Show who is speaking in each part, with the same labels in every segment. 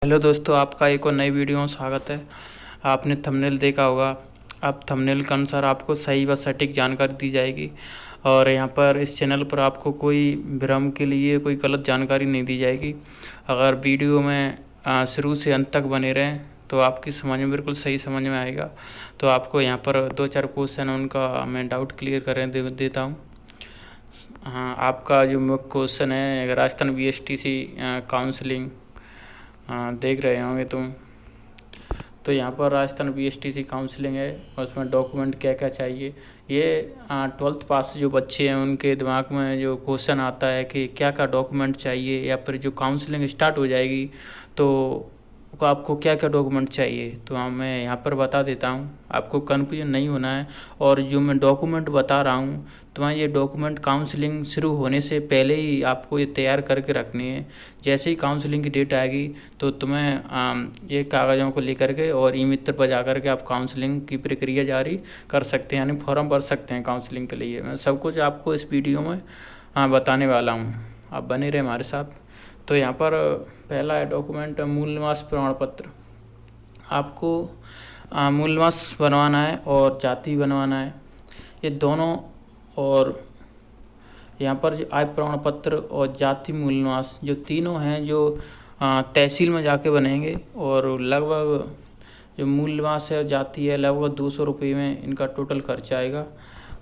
Speaker 1: Hello दोस्तों, आपका एक और नई वीडियो में स्वागत है। आपने थंबनेल देखा होगा। अब थंबनेल के अनुसार आपको सही व सटीक जानकारी दी जाएगी और यहाँ पर इस चैनल पर आपको कोई भ्रम के लिए कोई गलत जानकारी नहीं दी जाएगी। अगर वीडियो में शुरू से अंत तक बने रहें तो आपकी समझ में बिल्कुल सही समझ में आएगा। तो आपको यहाँ पर 2-4 क्वेश्चन है, उनका मैं डाउट क्लियर देता हूँ। हाँ, आपका जो मुख्य क्वेश्चन है, राजस्थान BSTC काउंसलिंग देख रहे होंगे तुम। तो यहाँ पर राजस्थान BSTC काउंसलिंग है और उसमें डॉक्यूमेंट क्या क्या चाहिए। ये 12th पास जो बच्चे हैं उनके दिमाग में जो क्वेश्चन आता है कि क्या क्या डॉक्यूमेंट चाहिए, या फिर जो काउंसलिंग स्टार्ट हो जाएगी तो आपको क्या क्या डॉक्यूमेंट चाहिए। तो मैं यहाँ पर बता देता हूँ, आपको कन्फ्यूजन नहीं होना है। और जो मैं डॉक्यूमेंट बता रहा हूँ तो ये डॉक्यूमेंट काउंसलिंग शुरू होने से पहले ही आपको ये तैयार करके रखनी है। जैसे ही काउंसलिंग की डेट आएगी तो तुम्हें ये कागज़ों को लेकर के और ई-मित्र पर जा कर के आप काउंसलिंग की प्रक्रिया जारी कर सकते हैं, यानी फॉर्म भर सकते हैं काउंसलिंग के लिए। मैं सब कुछ आपको इस वीडियो में बताने वाला हूँ, आप बने रहे हमारे साथ। तो यहाँ पर पहला है डॉक्यूमेंट मूल निवास प्रमाण पत्र। आपको मूल निवास बनवाना है और जाति बनवाना है, ये दोनों। और यहाँ पर जो आय प्रमाण पत्र और जाति मूल निवास जो तीनों हैं जो तहसील में जाके बनेंगे, और लगभग जो मूल निवास है और जाति है लगभग 200 रुपये में इनका टोटल खर्चा आएगा।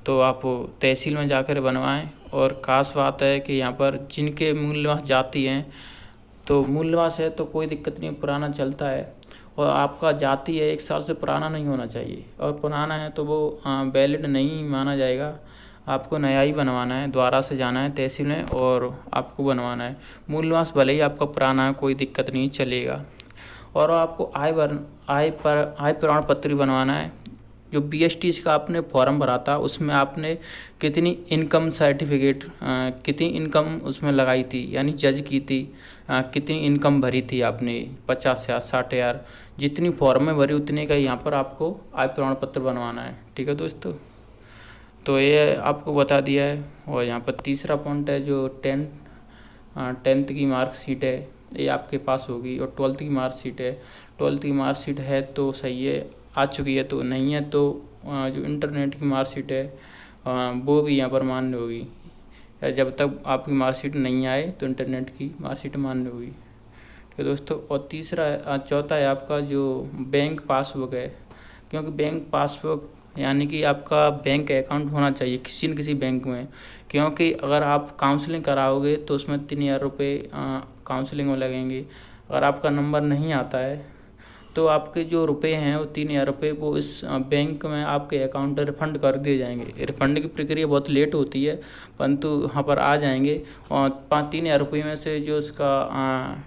Speaker 1: तो आप तहसील में जाकर बनवाएं। और खास बात है कि यहाँ पर जिनके मूल निवास जाति हैं, तो मूल निवास है तो कोई दिक्कत नहीं, पुराना चलता है। और आपका जाति है 1 साल से पुराना नहीं होना चाहिए, और पुराना है तो वो वैलिड नहीं माना जाएगा। आपको नया ही बनवाना है, द्वारा से जाना है तहसील में और आपको बनवाना है। मूल निवास भले ही आपका पुराना है, कोई दिक्कत नहीं, चलेगा। और आपको आय प्रमाण पत्र बनवाना है। जो BSTC का आपने फॉर्म भरा था उसमें आपने कितनी इनकम सर्टिफिकेट, कितनी इनकम उसमें लगाई थी, यानी जज की थी, कितनी इनकम भरी थी आपने, 50,000 60,000, जितनी फॉर्म में भरी उतने का यहाँ पर आपको आय प्रमाण पत्र बनवाना है। ठीक है दोस्तों, तो ये आपको बता दिया है। और यहाँ पर तीसरा पॉइंट है जो 10th की मार्कशीट है, ये आपके पास होगी। और 12th की मार्कशीट है, 12th की मार्कशीट है तो सही है, आ चुकी है तो नहीं है तो जो इंटरनेट की मार्कशीट है वो भी यहाँ पर मान्य होगी। जब तक आपकी मार्कशीट नहीं आए तो इंटरनेट की मार्कशीट मान्य होगी। ठीक है दोस्तों। और चौथा है आपका जो बैंक पासबुक है, क्योंकि बैंक पासबुक यानी कि आपका बैंक अकाउंट होना चाहिए किसी न किसी बैंक में। क्योंकि अगर आप काउंसलिंग कराओगे तो उसमें 3,000 रुपये काउंसलिंग में लगेंगे। अगर आपका नंबर नहीं आता है तो आपके जो रुपए हैं वो 3,000 रुपये वो इस बैंक में आपके अकाउंट में रिफ़ंड कर दिए जाएंगे। रिफ़ंड की प्रक्रिया बहुत लेट होती है, परंतु वहाँ पर आ जाएंगे। और 3,000 रुपये में से जो उसका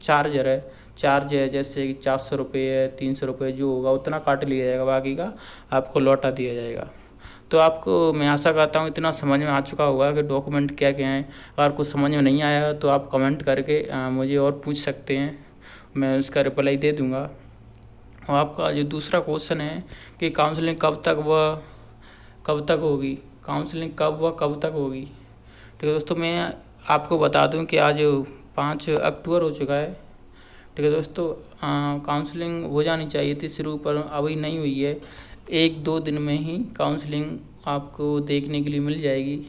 Speaker 1: चार्ज है जैसे कि 400 रुपये है, 300 रुपये जो होगा उतना काट लिया जाएगा, बाकी का आपको लौटा दिया जाएगा। तो आपको मैं आशा करता हूँ इतना समझ में आ चुका होगा कि डॉक्यूमेंट क्या क्या हैं। अगर कुछ समझ में नहीं आया तो आप कमेंट करके मुझे और पूछ सकते हैं, मैं उसका रिप्लाई दे दूँगा। और आपका जो दूसरा क्वेश्चन है कि काउंसलिंग कब तक होगी, काउंसलिंग कब तक होगी। ठीक है दोस्तों, मैं आपको बता दूं कि आज 5 अक्टूबर हो चुका है। ठीक है दोस्तों, काउंसलिंग हो जानी चाहिए थी शुरू, पर अभी नहीं हुई है। 1-2 दिन में ही काउंसलिंग आपको देखने के लिए मिल जाएगी।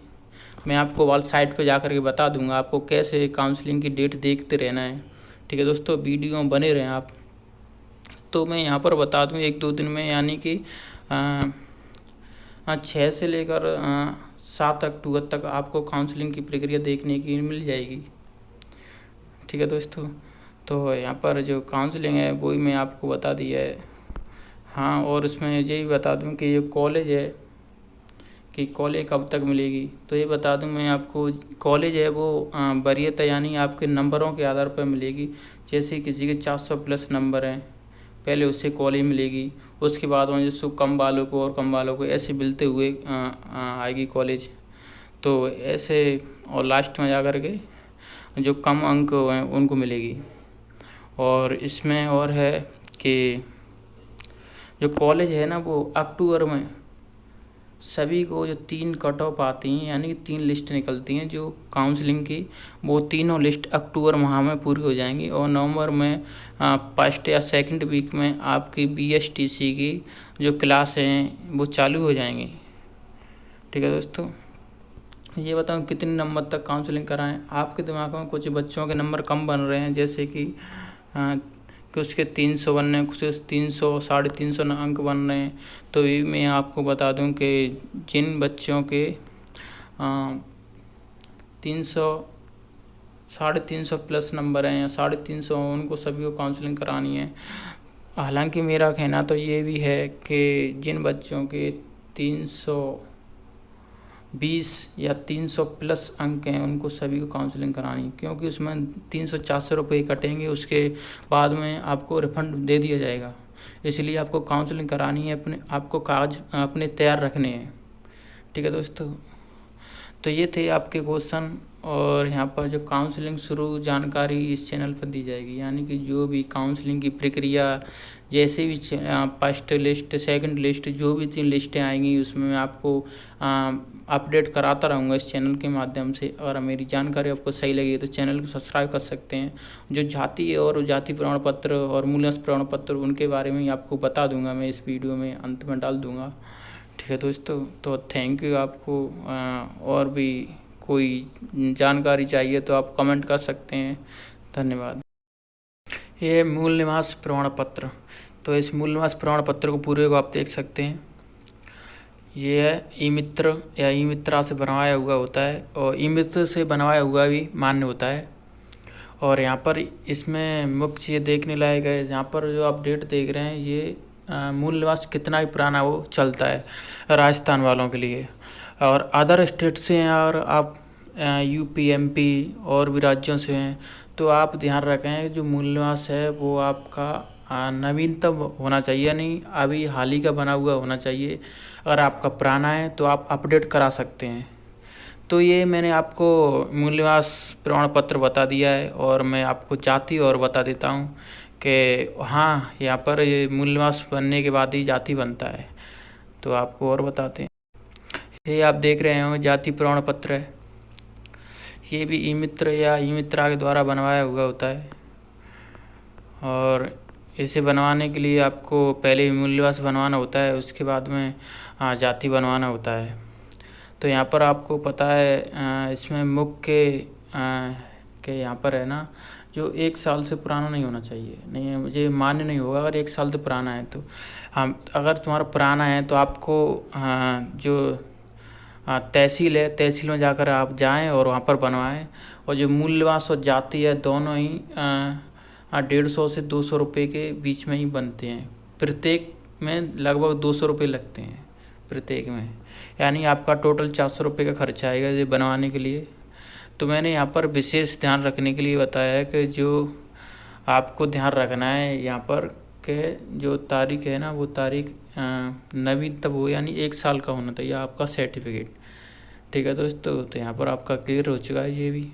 Speaker 1: मैं आपको वाल साइट पे जा कर के बता दूंगा आपको कैसे काउंसलिंग की डेट देखते रहना है। ठीक है दोस्तों, वीडियो में बने रहें आप। तो मैं यहाँ पर बता दूं 1-2 दिन में, यानी कि 6 से लेकर 7 अक्टूबर तक आपको काउंसलिंग की प्रक्रिया देखने की मिल जाएगी। ठीक है दोस्तों, तो यहाँ पर जो काउंसलिंग है वो ही मैं आपको बता दिया है। हाँ, और इसमें ये भी बता दूं कि ये कॉलेज है कि कॉलेज कब तक मिलेगी। तो ये बता दूं मैं आपको, कॉलेज है वो वरीयता यानी आपके नंबरों के आधार पर मिलेगी। जैसे किसी के 400 प्लस नंबर हैं, पहले उससे कॉलेज मिलेगी। उसके बाद में जिसको कम वालों को और कम वालों को ऐसे मिलते हुए आएगी कॉलेज। तो ऐसे और लास्ट में जा कर के जो कम अंक हैं उनको मिलेगी। और इसमें और है कि जो कॉलेज है ना वो अक्टूबर में सभी को जो 3 कट ऑफ आती हैं, यानी कि 3 लिस्ट निकलती हैं जो काउंसलिंग की, वो तीनों लिस्ट अक्टूबर माह में पूरी हो जाएंगी और नवंबर में फर्स्ट या सेकंड वीक में आपकी BSTC की जो क्लास हैं वो चालू हो जाएंगी। ठीक है दोस्तों, ये बताऊँ कितने नंबर तक काउंसलिंग कराएं। आपके दिमाग में कुछ बच्चों के नंबर कम बन रहे हैं, जैसे कि उसके 300 बन रहे हैं, कुछ 300 350 अंक बन रहे हैं। तो ये मैं आपको बता दूं कि जिन बच्चों के 300 350 प्लस नंबर हैं या 350, उनको सभी को काउंसलिंग करानी है। हालांकि मेरा कहना तो ये भी है कि जिन बच्चों के 320 या 300 प्लस अंक हैं उनको सभी को काउंसलिंग करानी, क्योंकि उसमें 300-400 रुपये कटेंगे, उसके बाद में आपको रिफंड दे दिया जाएगा। इसलिए आपको काउंसलिंग करानी है, आपको कागज अपने तैयार रखने हैं। ठीक है दोस्तों, तो ये थे आपके क्वेश्चन। और यहाँ पर जो काउंसलिंग शुरू जानकारी इस चैनल पर दी जाएगी, यानी कि जो भी काउंसलिंग की प्रक्रिया, जैसे भी फर्स्ट लिस्ट सेकंड लिस्ट जो भी 3 लिस्टें आएंगी उसमें मैं आपको अपडेट कराता रहूँगा इस चैनल के माध्यम से। और मेरी जानकारी आपको सही लगी तो चैनल को सब्सक्राइब कर सकते हैं। जो जाति और जाति प्रमाण पत्र और मूल्यांकन प्रमाण पत्र उनके बारे में आपको बता दूंगा, मैं इस वीडियो में अंत में डाल दूंगा। ठीक है दोस्तों, तो थैंक यू। आपको और भी कोई जानकारी चाहिए तो आप कमेंट कर सकते हैं। धन्यवाद। ये मूल निवास प्रमाण पत्र, तो इस मूल निवास प्रमाण पत्र को पूरे को आप देख सकते हैं। ये है ई-मित्र या ई-मित्रा से बनवाया हुआ होता है, और ई-मित्र से बनवाया हुआ भी मान्य होता है। और यहाँ पर इसमें मुख्य चीज़ देखने लायक है, यहाँ पर जो आप डेट देख रहे हैं ये मूल निवास कितना भी पुराना वो चलता है राजस्थान वालों के लिए। और अदर स्टेट से हैं और आप UP MP और भी राज्यों से हैं, तो आप ध्यान रखें जो मूल निवास है वो आपका नवीनतम होना चाहिए, नहीं अभी हाल ही का बना हुआ होना चाहिए। अगर आपका पुराना है तो आप अपडेट करा सकते हैं। तो ये मैंने आपको मूल निवास प्रमाण पत्र बता दिया है, और मैं आपको जाति और बता देता हूँ कि हाँ यहाँ पर ये मूल निवास बनने के बाद ही जाति बनता है। तो आपको और बताते हैं, ये आप देख रहे हो जाति प्रमाण पत्र है, ये भी ई-मित्र या ई-मित्रा के द्वारा बनवाया हुआ होता है। और इसे बनवाने के लिए आपको पहले मूल निवास बनवाना होता है, उसके बाद में जाति बनवाना होता है। तो यहाँ पर आपको पता है इसमें मुख्य के यहाँ पर है ना, जो 1 साल से पुराना नहीं होना चाहिए, नहीं मुझे मान्य नहीं होगा अगर 1 साल से पुराना है। तो हम अगर तुम्हारा पुराना है तो आपको जो तहसील है, तहसील में जाकर आप जाएं और वहाँ पर बनवाएं। और जो मूल निवास और जाति है दोनों ही 150 से 200 रुपये के बीच में ही बनते हैं। प्रत्येक में लगभग 200 रुपये लगते हैं प्रत्येक में, यानी आपका टोटल 400 रुपये का खर्चा आएगा ये बनवाने के लिए। तो मैंने यहाँ पर विशेष ध्यान रखने के लिए बताया है कि जो आपको ध्यान रखना है यहाँ पर के जो तारीख है ना, वो तारीख नवीनतम हो, यानी 1 साल का होना चाहिए आपका सर्टिफिकेट। ठीक है दोस्तों, तो यहाँ पर आपका क्लियर हो चुका है ये भी।